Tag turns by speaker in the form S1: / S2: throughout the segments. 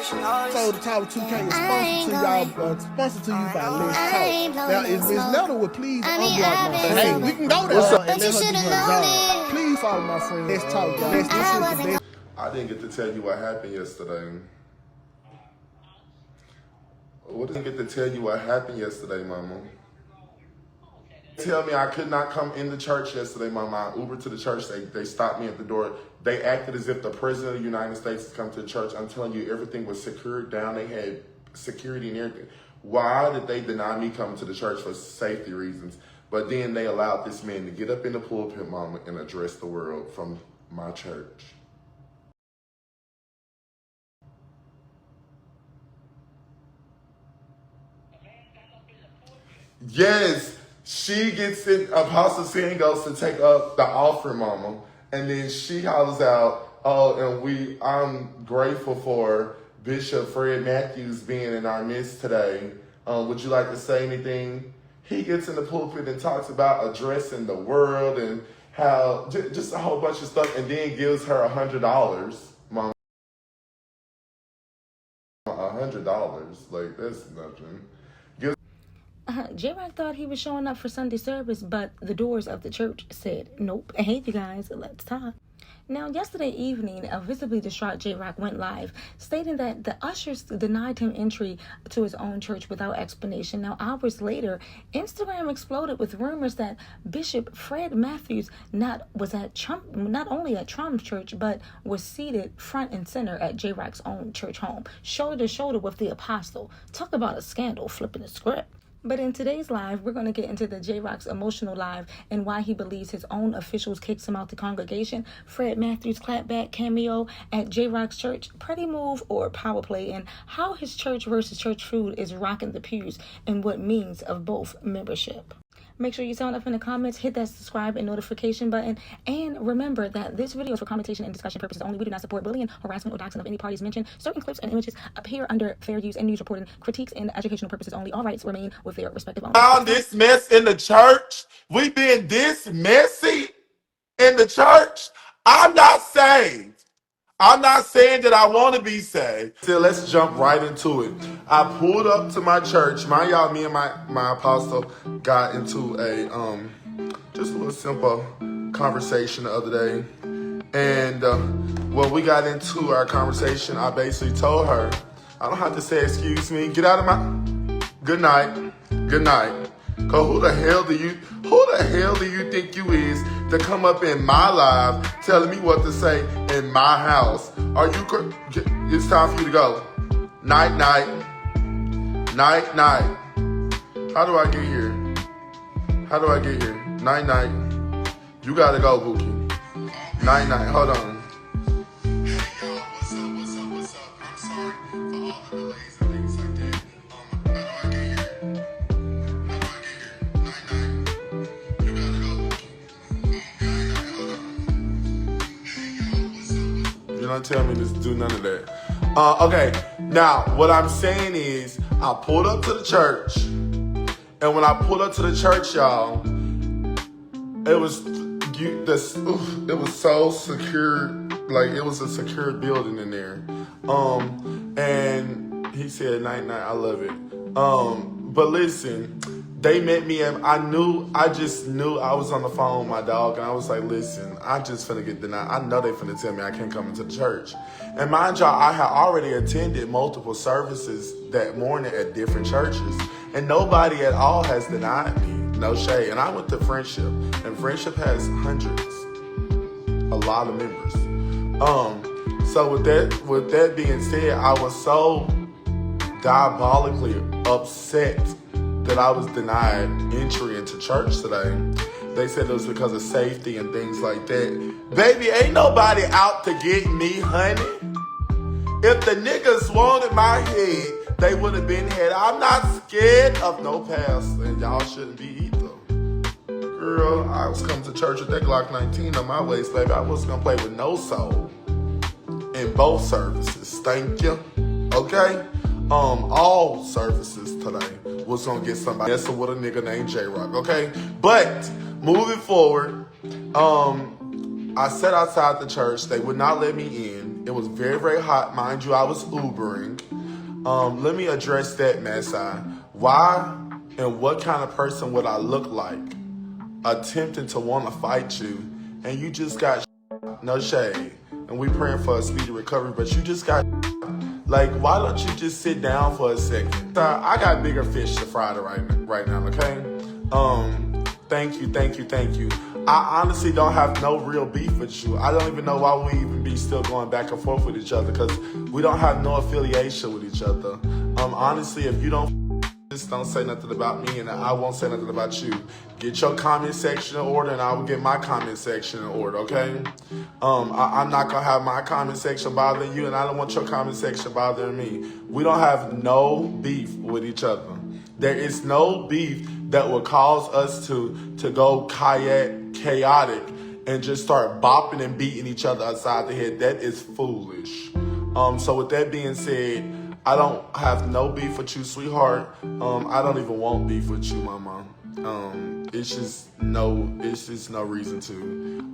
S1: So the Tower 2K is sponsored to you by Let's Talk. Now, if Miss Letter would please unblock my friend. Hey, we can go there. What's up? And let her do her job. Please follow my friend. Let's Talk, y'all. This is the best.
S2: I didn't get to tell you what happened yesterday. What did I get to tell you what happened yesterday, Mama? Tell me I could not come in the church yesterday, Mama. I Ubered to the church. They stopped me at the door. They acted as if the President of the United States had come to the church. I'm telling you, everything was secured down. They had security and everything. Why did they deny me coming to the church? For safety reasons. But then they allowed this man to get up in the pulpit, Mama, and address the world from my church. Yes, she gets it. Apostle Sin goes to take up the offering, Mama, and then she hollers out, "Oh, and I'm grateful for Bishop Fred Matthews being in our midst today. Would you like to say anything?" He gets in the pulpit and talks about addressing the world and how just a whole bunch of stuff, and then gives her $100, Mama. $100, like that's nothing.
S3: JRock thought he was showing up for Sunday service, but the doors of the church said nope. Hey, you guys, let's talk. Now, yesterday evening, a visibly distraught JRock went live, stating that the ushers denied him entry to his own church without explanation. Now, hours later, Instagram exploded with rumors that Bishop Fred Matthews not only at Trump's church, but was seated front and center at JRock's own church home, shoulder to shoulder with the apostle. Talk about a scandal, flipping the script. But in today's live, we're going to get into the JRock's emotional live and why he believes his own officials kicked him out the congregation, Fred Matthews' clapback cameo at JRock's church, pretty move or power play, and how his church versus church food is rocking the pews and what means of both membership. Make sure you sound up in the comments, hit that subscribe and notification button, and remember that this video is for commentation and discussion purposes only. We do not support bullying, harassment, or doxing of any parties mentioned. Certain clips and images appear under fair use and news reporting, critiques, and educational purposes only. All rights remain with their respective owners.
S2: Found this mess in the church. We been this messy in the church. I'm not saved. I'm not saying that I want to be saved. So let's jump right into it. I pulled up to my church. Y'all, me and my apostle got into a just a little simple conversation the other day. And when we got into our conversation, I basically told her, I don't have to say excuse me. Get out of my good night. Good night. Cause who the hell do you think you is to come up in my live telling me what to say in my house? It's time for you to go. Night, night. Night, night. How do I get here? Night, night. You gotta go, Bookie. Night, night. Hold on. Don't tell me to do none of that. Okay, now what I'm saying is I pulled up to the church, and when I pulled up to the church, y'all, it was so secure, like it was a secure building in there. And he said, "Night, night, I love it." But listen. They met me and I just knew I was on the phone with my dog, and I was like, listen, I just finna get denied. I know they finna tell me I can't come into the church. And mind y'all, I had already attended multiple services that morning at different churches, and nobody at all has denied me. No shade. And I went to Friendship, and Friendship has hundreds, a lot of members. So with that being said, I was so diabolically upset that I was denied entry into church today. They said it was because of safety and things like that. Baby, ain't nobody out to get me, honey. If the niggas wanted my head, they would have been had. I'm not scared of no pastor, and y'all shouldn't be either. Girl, I was coming to church with that Glock 19 on my waist, baby. I wasn't gonna play with no soul in both services. Thank you. Okay? All services today was gonna get somebody messing with a nigga named JRock, okay? But moving forward, I sat outside the church. They would not let me in. It was very, very hot. Mind you, I was Ubering. Let me address that, Masai. Why and what kind of person would I look like attempting to want to fight you and you just got no shade? And we praying for a speedy recovery, but you just got like, why don't you just sit down for a second? I got bigger fish to fry right now, okay? Thank you. I honestly don't have no real beef with you. I don't even know why we even be still going back and forth with each other, because we don't have no affiliation with each other. Honestly, if you just don't say nothing about me and I won't say nothing about you. Get your comment section in order and I will get my comment section in order, okay? I'm not going to have my comment section bothering you and I don't want your comment section bothering me. We don't have no beef with each other. There is no beef that will cause us to go chaotic and just start bopping and beating each other upside the head. That is foolish. So with that being said, I don't have no beef with you, sweetheart. I don't even want beef with you, mama. It's just no reason to.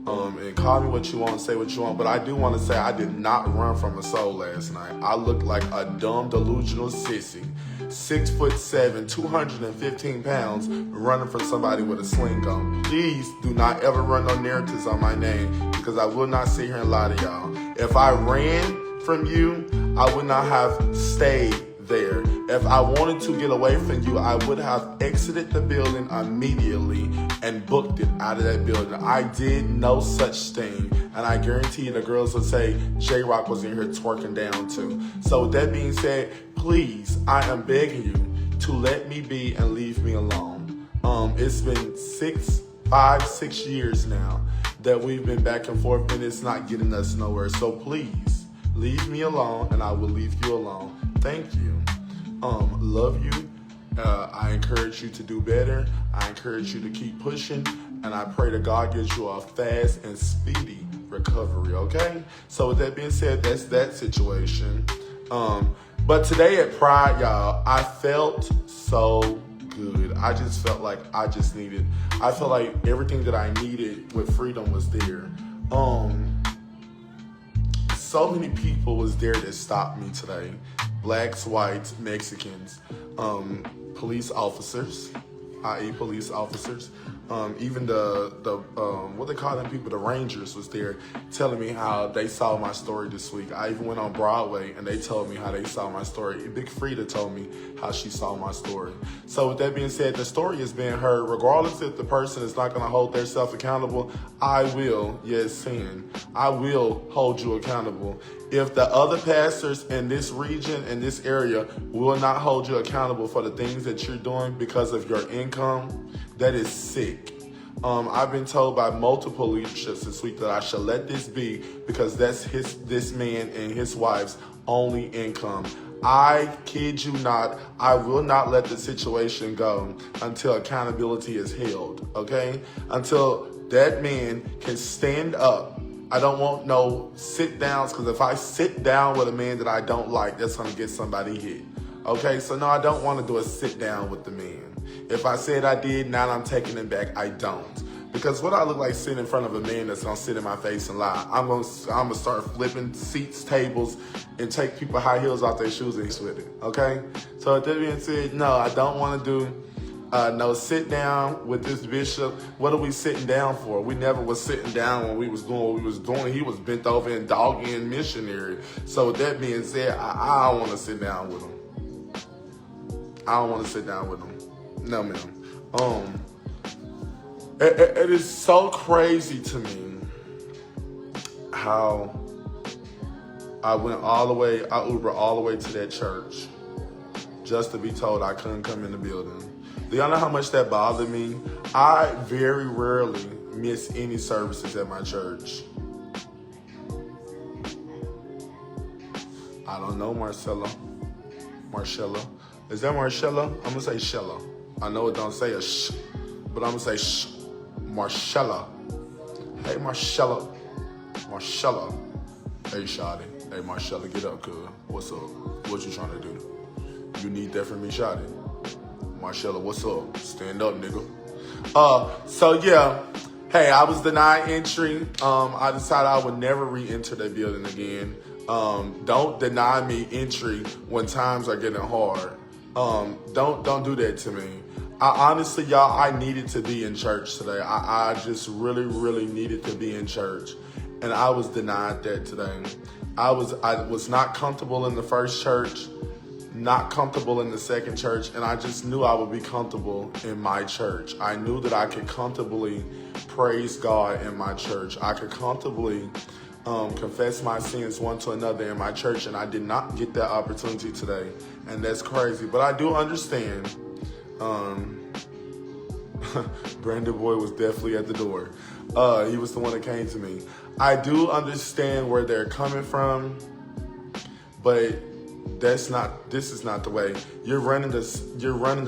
S2: And call me what you want, say what you want. But I do want to say I did not run from a soul last night. I looked like a dumb, delusional sissy. 6'7", 215 pounds, running from somebody with a sling gun. Please do not ever run no narratives on my name, because I will not sit here and lie to y'all. If I ran from you, I would not have stayed there. If I wanted to get away from you, I would have exited the building immediately and booked it out of that building. I did no such thing, and I guarantee you the girls would say JRock was in here twerking down too. So with that being said, please, I am begging you to let me be and leave me alone. It's been 6 years now that we've been back and forth, and it's not getting us nowhere. So please, leave me alone, and I will leave you alone. Thank you. Love you. I encourage you to do better. I encourage you to keep pushing, and I pray that God gives you a fast and speedy recovery, okay? So with that being said, that's that situation. But today at Pride, y'all, I felt so good. I just felt like I felt like everything that I needed with freedom was there. So many people was there that stopped me today. Blacks, whites, Mexicans, police officers, i.e. police officers. Even the what they call them people, the Rangers was there telling me how they saw my story this week. I even went on Broadway and they told me how they saw my story. Big Frida told me how she saw my story. So with that being said, the story is being heard. Regardless if the person is not going to hold themselves accountable, I will, I will hold you accountable. If the other pastors in this region, in this area, will not hold you accountable for the things that you're doing because of your income, that is sick. I've been told by multiple leaderships this week that I should let this be because that's this man and his wife's only income. I kid you not, I will not let the situation go until accountability is held, okay? Until that man can stand up. I don't want no sit downs, because if I sit down with a man that I don't like, that's gonna get somebody hit. Okay, so no, I don't want to do a sit down with the man. If I said I did, now I'm taking it back. I don't. Because what I look like sitting in front of a man that's gonna sit in my face and lie. I'm gonna start flipping seats, tables, and take people high heels off their shoes and with it. Okay? So with that being said, no, I don't want to do no sit down with this bishop. What are we sitting down for? We never was sitting down when we was doing what we was doing. He was bent over and doggy and missionary. So with that being said, I don't want to sit down with him. I don't want to sit down with him. No, ma'am. It is so crazy to me how I Ubered all the way to that church just to be told I couldn't come in the building. Do y'all know how much that bothered me? I very rarely miss any services at my church. I don't know, Marcella. Is that Marcella? I'm gonna say Shella. I know it don't say a sh, but I'm gonna say sh. Marcella. Hey, Marcella. Hey, Shotty. Hey, Marcella, get up, cuz. What's up? What you trying to do? You need that from me, Shotty? Marcella, what's up? Stand up, nigga. So yeah. Hey, I was denied entry. I decided I would never re-enter that building again. Don't deny me entry when times are getting hard. Don't do that to me. I honestly, y'all, I needed to be in church today. I just really, really needed to be in church, and I was denied that today. I was not comfortable in the first church, not comfortable in the second church, and I just knew I would be comfortable in my church. I knew that I could comfortably praise God in my church. I could comfortably confess my sins one to another in my church, and I did not get that opportunity today, and that's crazy. But I do understand. Brandon Boy was definitely at the door. He was the one that came to me. I do understand where they're coming from, but this is not the way. You're running the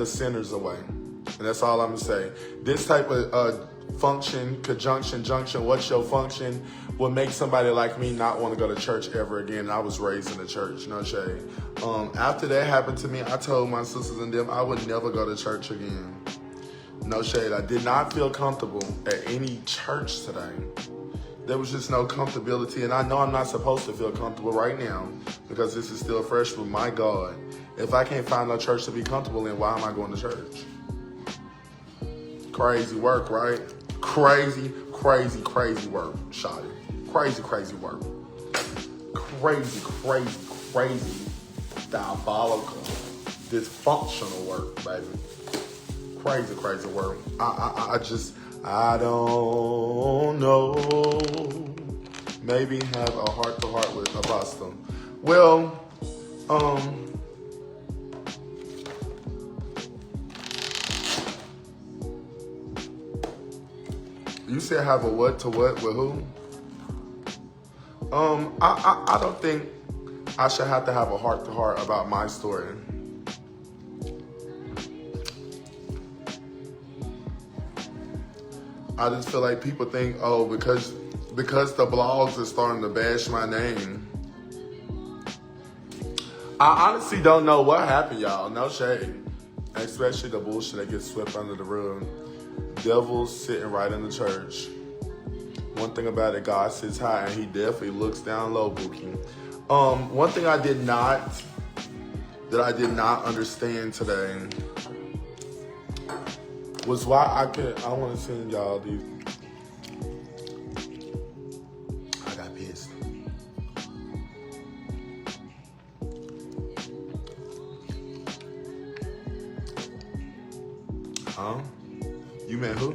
S2: sinners away. And that's all I'm gonna say. This type of function, conjunction, junction, what's your function, will make somebody like me not want to go to church ever again. I was raised in the church, no shade. After that happened to me, I told my sisters and them I would never go to church again. No shade. I did not feel comfortable at any church today. There was just no comfortability, and I know I'm not supposed to feel comfortable right now because this is still fresh, but my God, if I can't find no church to be comfortable in, why am I going to church? Crazy work, right? Crazy, crazy, crazy work, Shotty. Crazy, crazy work. Crazy, crazy, crazy, diabolical, dysfunctional work, baby. Crazy, crazy work. I don't know. Maybe have a heart-to-heart with Apostle. Well, you said have a what to what with who? I don't think I should have to have a heart-to-heart about my story. I just feel like people think, oh, because the blogs are starting to bash my name. I honestly don't know what happened, y'all. No shade. Especially the bullshit that gets swept under the rug. Devil's sitting right in the church. One thing about it, God sits high and he definitely looks down low, Bookie. One thing I did not understand today was why I want to send y'all these. I got pissed. Huh? You meant who?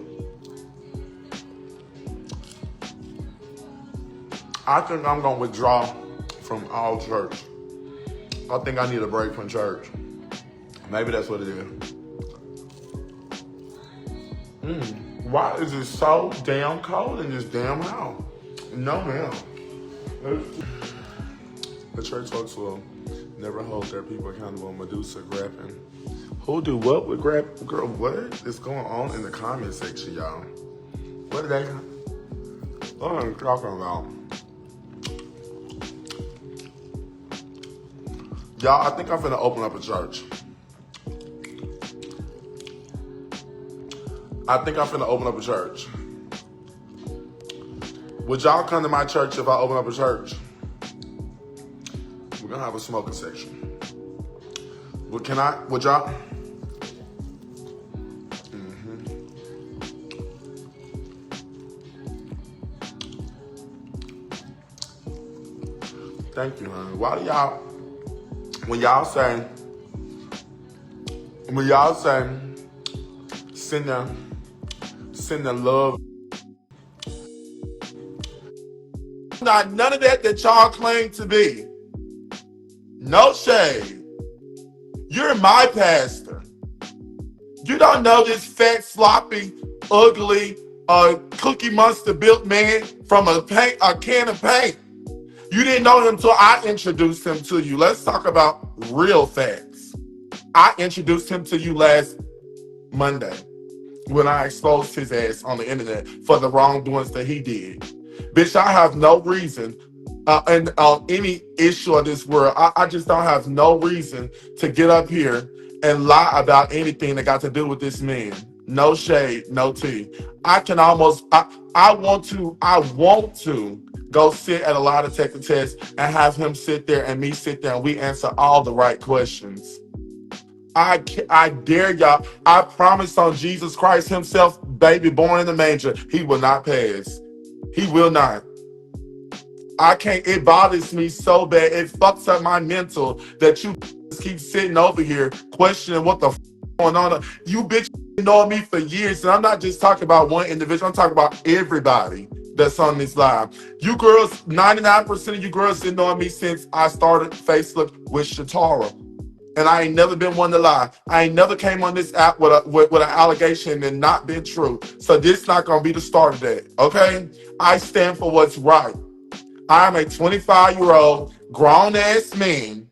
S2: I think I'm going to withdraw from all church. I think I need a break from church. Maybe that's what it is. Why is it so damn cold in this damn house? No, ma'am. The church folks will never hold their people accountable. Medusa grabbing. Who do what with grab? Girl, what is going on in the comment section, y'all? What are they talking about? Y'all, I think I'm finna open up a church. Would y'all come to my church if I open up a church? We're gonna have a smoking section. Would y'all? Thank you, honey. Why do y'all, when y'all say, send the love. Not none of that y'all claim to be. No shade. You're my pastor. You don't know this fat, sloppy, ugly, Cookie Monster built man from a can of paint. You didn't know him until I introduced him to you. Let's talk about real facts. I introduced him to you last Monday when I exposed his ass on the internet for the wrongdoings that he did. Bitch, I have no reason, and on any issue of this world, I just don't have no reason to get up here and lie about anything that got to do with this man. No shade, no tea. I want to go sit at a lie detector test and have him sit there and me sit there and we answer all the right questions. I dare y'all. I promise on Jesus Christ himself, baby born in the manger, he will not pass. He will not. I can't, it bothers me so bad. It fucks up my mental that you keep sitting over here questioning what the going on. You bitch know me for years, and I'm not just talking about one individual. I'm talking about everybody that's on this live. You girls, 99% of you girls didn't know me since I started Facebook with Shatara. And I ain't never been one to lie. I ain't never came on this app with an allegation and not been true. So this not gonna be the start of that, okay? I stand for what's right. I'm a 25-year-old grown-ass man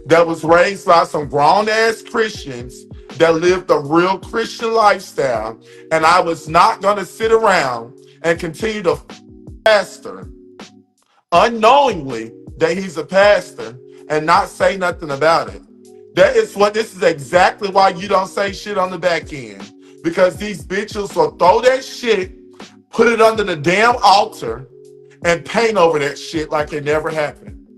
S2: that was raised by some grown-ass Christians that lived a real Christian lifestyle. And I was not gonna sit around and continue to pastor unknowingly that he's a pastor and not say nothing about it. This is exactly why you don't say shit on the back end. Because these bitches will throw that shit, put it under the damn altar, and paint over that shit like it never happened.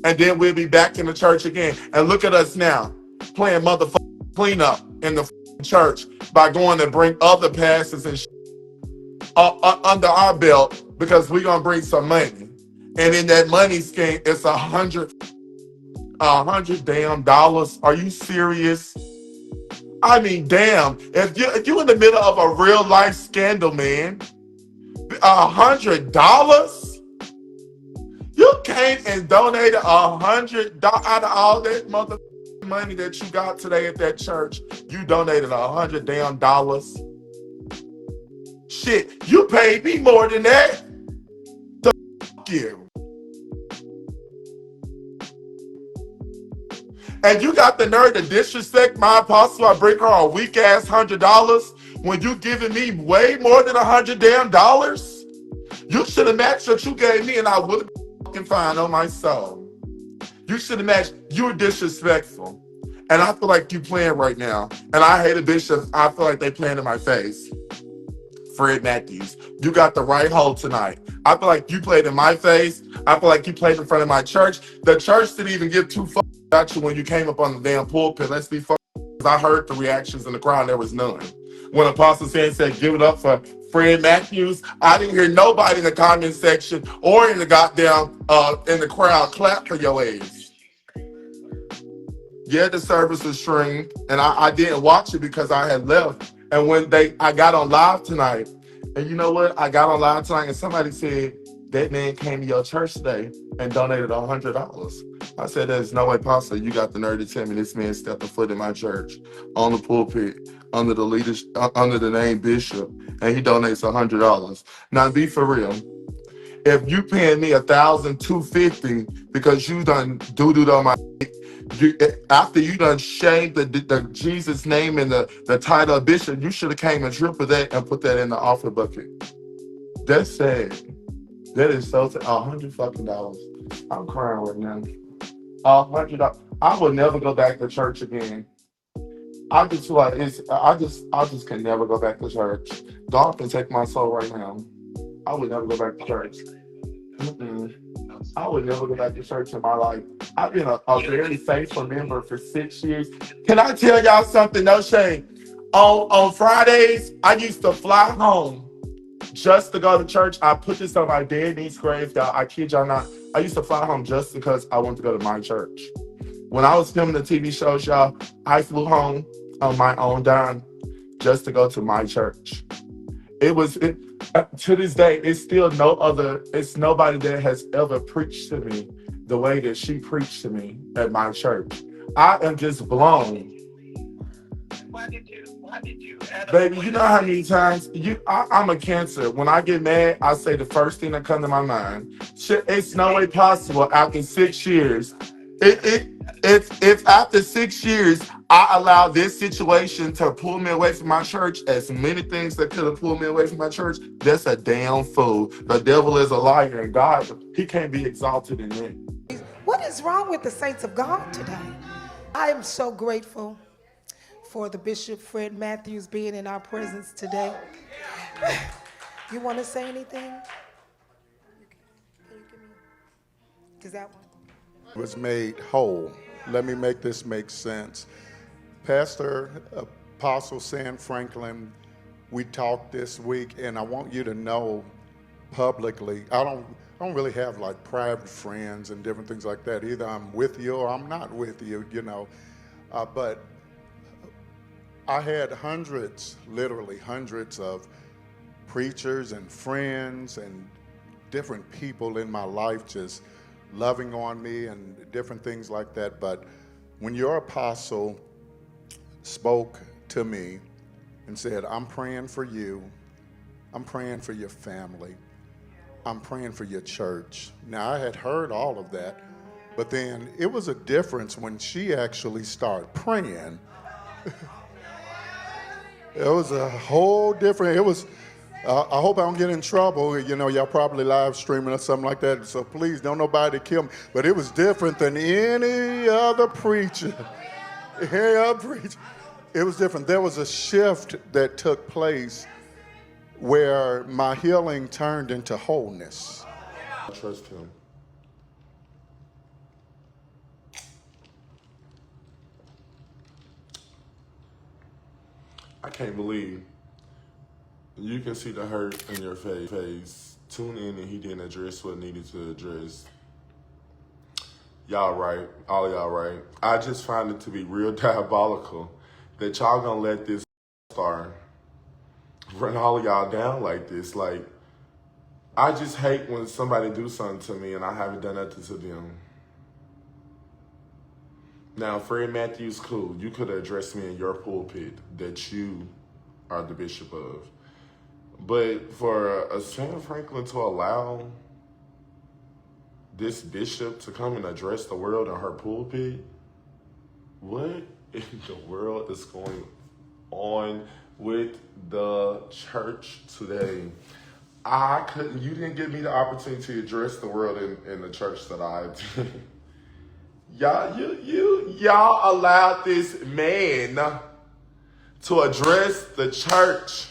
S2: And then we'll be back in the church again. And look at us now, playing motherfucking cleanup in the church by going to bring other pastors and shit under our belt because we're going to bring some money. And in that money scheme, it's $100 damn dollars. Are you serious? I mean, damn. If you in the middle of a real life scandal, man, $100? You came and donated $100 out of all that motherfucking money that you got today at that church. You donated $100 damn dollars. Shit, you paid me more than that. To fuck you. And you got the nerve to disrespect my apostle. I bring her a weak ass $100 when you giving me way more than $100 damn dollars. You should have matched what you gave me, and I would have fucking fine on my soul. You should have matched. You were disrespectful, and I feel like you playing right now. And I hate a bishop. I feel like they playing in my face. Fred Matthews, you got the right hole tonight. I feel like you played in my face. I feel like you played in front of my church. The church didn't even give two fucks about you when you came up on the damn pulpit. Let's be fucking. I heard the reactions in the crowd. There was none. When Apostle said, give it up for Fred Matthews, I didn't hear nobody in the comment section or in the goddamn in the crowd clap for your ass. Yeah, the service was streamed, and I didn't watch it because I had left. And when I got on live tonight, and you know what? I got on live tonight, and somebody said that man came to your church today and donated $100. I said, there's no way possible. You got the nerve to tell me this man stepped a foot in my church on the pulpit under the leadership, under the name Bishop, and he donates $100. Now, be for real. If you paying me $1,250 because you done doo-dooed on my after you done shamed the Jesus name and the title of bishop, you should have came and tripled that and put that in the offering bucket. That's sad. That is so sad. $100 fucking dollars. I'm crying right now. $100. I will never go back to church again. I just feel like I just can never go back to church. God can take my soul right now. I would never go back to church. I would never go back to church in my life. I've been a very faithful member for 6 years. Can I tell y'all something? No shame. On Fridays, I used to fly home just to go to church. I put this on my dead niece's grave, y'all. I kid y'all not. I used to fly home just because I wanted to go to my church. When I was filming the TV shows, y'all, I flew home on my own dime just to go to my church. To this day, it's nobody that has ever preached to me the way that she preached to me at my church. I am just blown. Why did you? Baby, you know how many times I'm a Cancer. When I get mad, I say the first thing that comes to my mind. It's no way possible after 6 years. If after 6 years I allow this situation to pull me away from my church, as many things that could have pulled me away from my church, that's a damn fool. The devil is a liar, and God, he can't be exalted in it.
S4: What is wrong with the saints of God today? I am so grateful for the Bishop Fred Matthews being in our presence today. You want to say anything? Is that one?
S5: Was made whole. Let me make this make sense. Pastor Apostle Sam Franklin, we talked this week, and I want you to know publicly, I don't really have like private friends and different things like that. Either I'm with you or I'm not with you, you know. But I had hundreds, literally hundreds of preachers and friends and different people in my life just loving on me and different things like that. But when your apostle spoke to me and said, I'm praying for you, I'm praying for your family, I'm praying for your church. Now, I had heard all of that, but then it was a difference when she actually started praying. It was a whole different, it was, I hope I don't get in trouble. You know, y'all probably live streaming or something like that, so please don't nobody kill me. But it was different than any other preacher. Any other preacher. It was different. There was a shift that took place where my healing turned into wholeness.
S2: I trust him. I can't believe you can see the hurt in your face. Tune in and he didn't address what needed to address. Y'all right. All of y'all right. I just find it to be real diabolical that y'all gonna let this star run all of y'all down like this. Like, I just hate when somebody do something to me and I haven't done nothing to them. Now, Fred Matthews, cool. You could have addressed me in your pulpit that you are the bishop of. But for a Sam Franklin to allow this bishop to come and address the world in her pulpit, what in the world is going on with the church today? You didn't give me the opportunity to address the world in the church that I attend. Y'all allowed this man to address the church,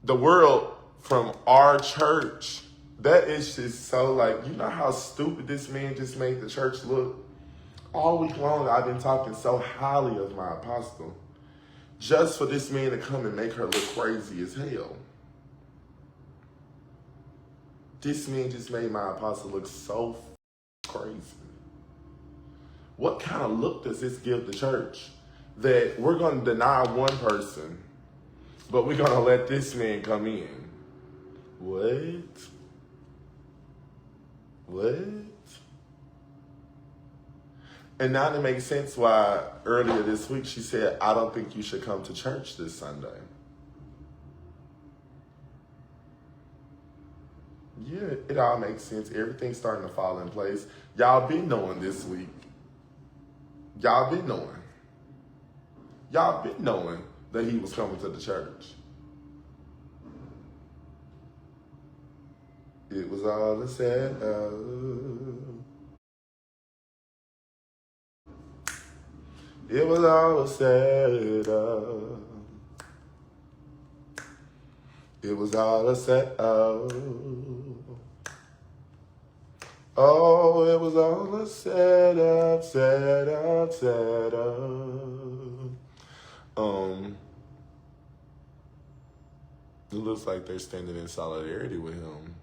S2: the world from our church. That is just so, like, you know how stupid this man just made the church look? All week long, I've been talking so highly of my apostle, just for this man to come and make her look crazy as hell. This man just made my apostle look so crazy. What kind of look does this give the church? That we're going to deny one person, but we're going to let this man come in. What? And now it makes sense why earlier this week she said, I don't think you should come to church this Sunday. Yeah, it all makes sense. Everything's starting to fall in place. Y'all been knowing this week. Y'all been knowing that he was coming to the church. It was all a setup. It was all a setup. It was all a setup. Oh, it was all a setup. It looks like they're standing in solidarity with him.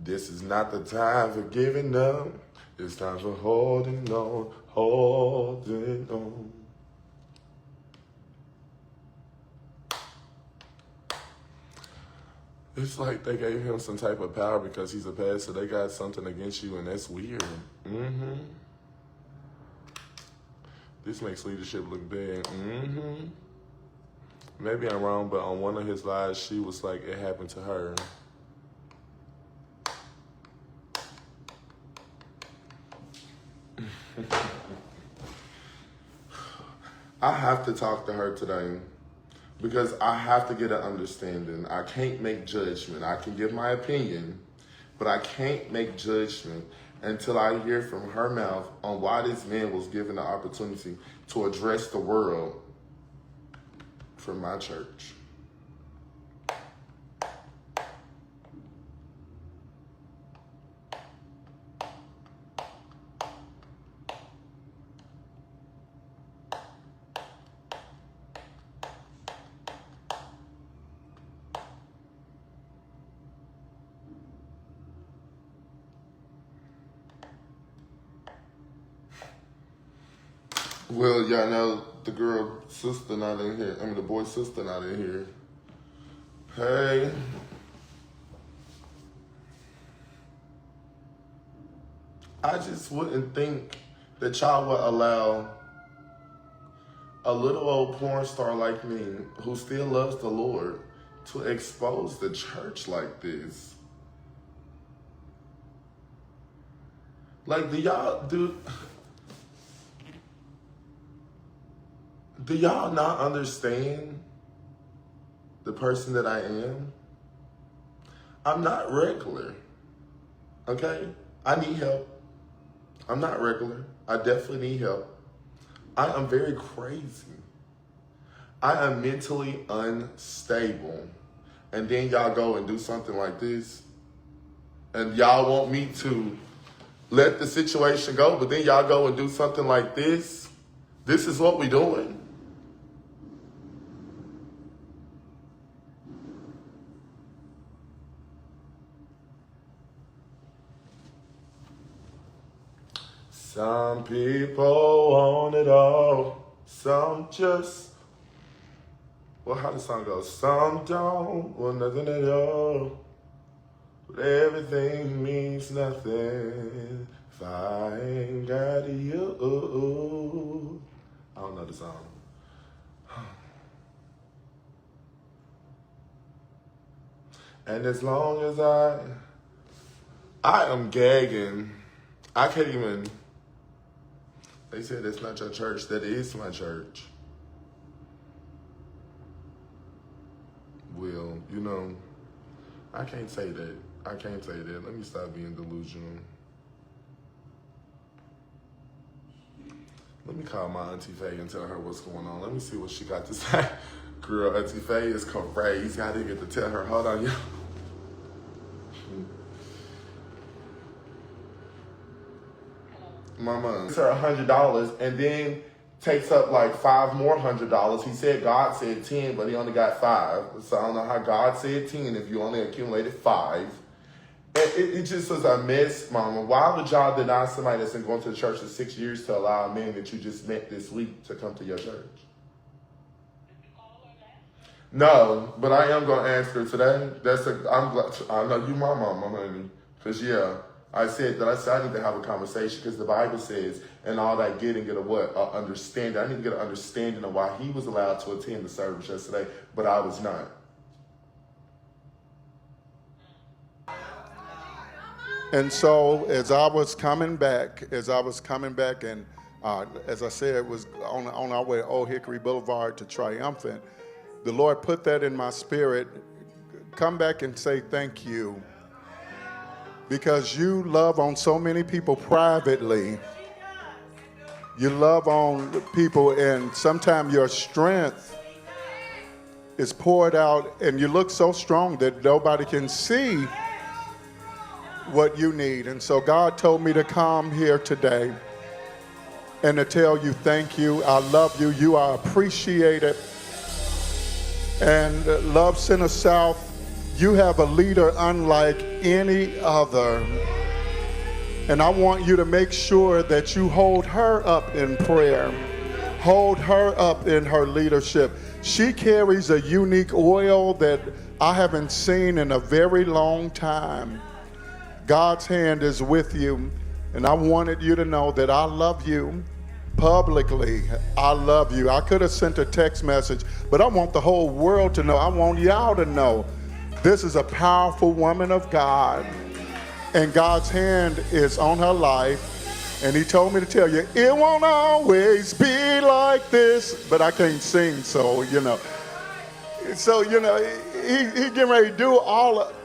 S2: This is not the time for giving up. It's time for holding on. It's like they gave him some type of power because he's a pastor. They got something against you, and that's weird. This makes leadership look bad. Maybe I'm wrong, but on one of his lives, she was like, it happened to her. I have to talk to her today because I have to get an understanding. I can't make judgment. I can give my opinion, but I can't make judgment until I hear from her mouth on why this man was given the opportunity to address the world from my church. Well, y'all know the girl sister not in here. I mean, the boy sister not in here. Hey. I just wouldn't think that y'all would allow a little old porn star like me, who still loves the Lord, to expose the church like this. Like, do y'all not understand the person that I am? I'm not regular, okay? I need help. I'm not regular. I definitely need help. I am very crazy. I am mentally unstable. And then y'all go and do something like this. And y'all want me to let the situation go, but then y'all go and do something like this. This is what we doing. Some people want it all. Some just, well, how the song goes? Some don't want nothing at all. But everything means nothing if I ain't got you. I don't know the song. And as long as I am gagging. I can't even. They said that's not your church. That is my church. Well, you know, I can't say that. I can't say that. Let me stop being delusional. Let me call my Auntie Faye and tell her what's going on. Let me see what she got to say. Girl, Auntie Faye is crazy. I didn't get to tell her. Hold on, y'all. Mama gives her $100 and then takes up like $5 more $100. He said God said 10, but he only got 5. So I don't know how God said 10 if you only accumulated 5. It just was a mess, Mama. Why would y'all deny somebody that's been going to the church for 6 years to allow a man that you just met this week to come to your church? No, but I am gonna ask her today. I'm glad. I know you, my mama, honey. Cause yeah, I said I need to have a conversation because the Bible says, and all that get a what? Understanding. I need to get an understanding of why he was allowed to attend the service yesterday, but I was not.
S5: And so as I was coming back, and as I said, it was on our way to Old Hickory Boulevard to Triumphant, the Lord put that in my spirit. Come back and say thank you. Because you love on so many people privately. You love on people, and sometimes your strength is poured out, and you look so strong that nobody can see what you need. And so God told me to come here today and to tell you thank you. I love you. You are appreciated. And Love Center South, you have a leader unlike any other. And I want you to make sure that you hold her up in prayer. Hold her up in her leadership. She carries a unique oil that I haven't seen in a very long time. God's hand is with you. And I wanted you to know that I love you. Publicly, I love you. I could have sent a text message, but I want the whole world to know. I want y'all to know this is a powerful woman of God, and God's hand is on her life. And he told me to tell you, it won't always be like this, but I can't sing, so, you know. So, you know, he getting ready to do all of